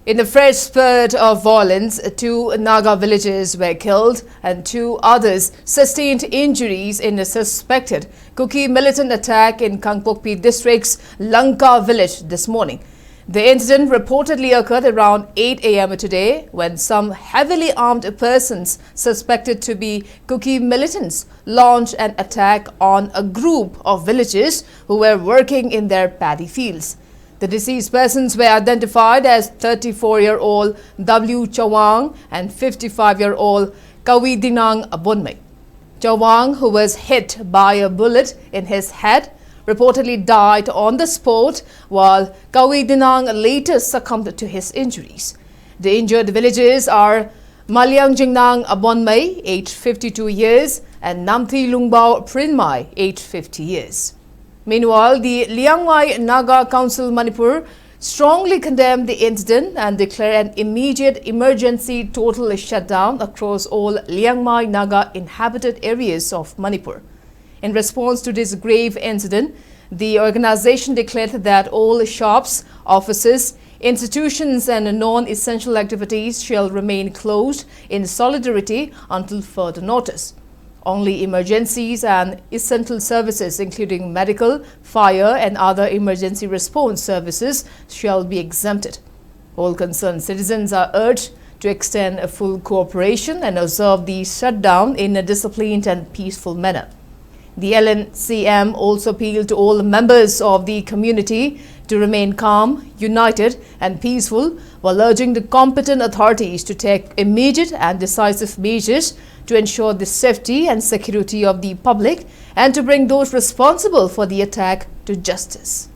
In the fresh spurt of violence, 2 Naga villagers were killed and 2 others sustained injuries in a suspected Kuki militant attack in Kangpokpi district's Langka village this morning. The incident reportedly occurred around 8 a.m. today when some heavily armed persons suspected to be Kuki militants launched an attack on a group of villagers who were working in their paddy fields. The deceased persons were identified as 34-year-old W. Chawang and 55-year-old Kawidinang Abonmei. Chawang, who was hit by a bullet in his head, reportedly died on the spot, while Kawidinang later succumbed to his injuries. The injured villagers are Liangmei Abonmei, aged 52 years, and Namthi Lungbao Prinmai, aged 50 years. Meanwhile, the Liangmei Naga Council Manipur strongly condemned the incident and declared an immediate emergency total shutdown across all Liangmei Naga inhabited areas of Manipur. In response to this grave incident, the organization declared that all shops, offices, institutions and non-essential activities shall remain closed in solidarity until further notice. Only emergencies and essential services, including medical, fire and other emergency response services, shall be exempted. All concerned citizens are urged to extend a full cooperation and observe the shutdown in a disciplined and peaceful manner. The LNCM also appealed to all members of the community to remain calm, united and peaceful, while urging the competent authorities to take immediate and decisive measures to ensure the safety and security of the public and to bring those responsible for the attack to justice.